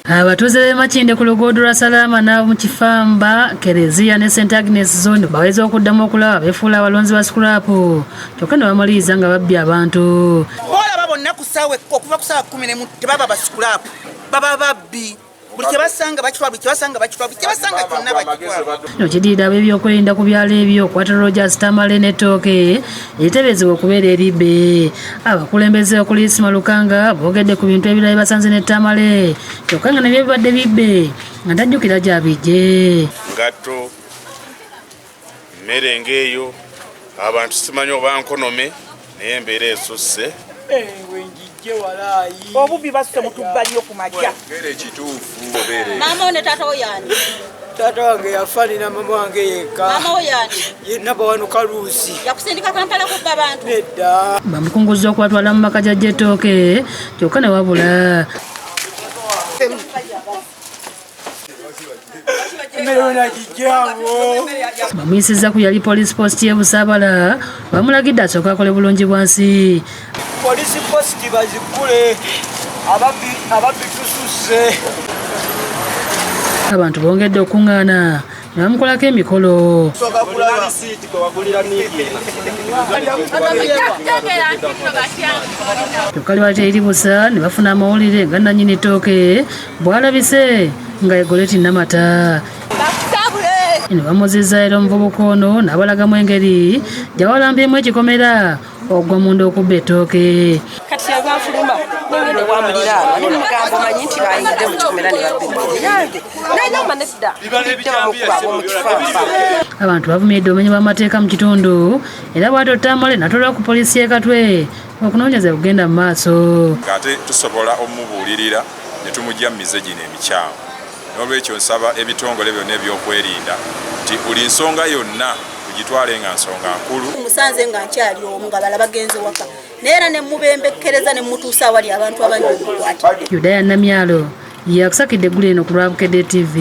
Abatuuze b'e Makinde ku luguudo lwa Salama n'ab'omu Kifamba, Kereziya ne St Agnes Zone baweza okuddamu okulaba beefuula abalonzi ba sikulapu kyokka ne bamaliriza nga babbye abantu. Boolaba bonna ku ssaawa okuva ku ssaawa 11 tebaba basikulapu baba babbi. Buli kye basanga bakitwala, buli kye basanga bakitwala, buli kye basanga kyonna bakitwala. Kino kidiida ab'ebyokwerinda ku byalo ebyo Kwata Rogers Tamale n'ettooke eriteeberezebwa okubeera eribbe. Abakulembeze okuli Isima Lukanga boogedde ku bintu ebirala basanze ne Tamale kyokka nga ne bibadde bibbe nga tajjukira gy'abijje. Ngatto, mmere ng'eyo, abantu simanyi oba nkonome naye embeera esusse. Obubi basse mutubbaliyo ku majja. Mama one tata oyani. Tata wange yafanira mama wange yekka. Mama oyani. Yenna bawano Kaluusi. Yakusindika Kampala kubba abantu. Nedda. Bamukunguza okubatwala mu maka gya Jetooke kyokka ne wabula. Bamuyisizza ku yali police post y'e Busaabala bamulagidde asooke akole bulungi bwansi. Police post bazikule ababbi tususse. Abantu bongedde okuŋŋaana ne bamukolako emikolo. Kyokka liba teriri busa ne bafuna amawulire nga nannyini ttooke bw'alabise nga Egoleti Namata. Ne bamuzizza era omuvubuka ono n'abalagamu engeri gy'awalambyemu ekikomera ogwa munda okubba ettooke. Kati yagafuluma nengende wamulira ne mugambo manyi nti bayingidde mu kikomera ne babbe yange nayinamba nedda bidde bamukuba ab'omu Kifamba. Abantu bavumiridde obumenyi bw'amateeka mu kitundu era bw'atyo Tamale n'atwalibwa ku poliisi y'e Katwe okunoonyereza kugenda mu maaso. Ate tusobola omubuulirira ne tumugya mu mize gino emikyamu. N'olwekyo nsaba ebitongole byonna ebyokwerinda nti buli nsonga yonna tugitwale nga nsonga nkulu. Musanze nga nkyali omu nga bala bagenze waka neera ne mubembekkereza ne mutuusa awali abantu abangi okukwata. Yudaya Namyalo yakusakidde eggulu eno ku Lwabukedde TV.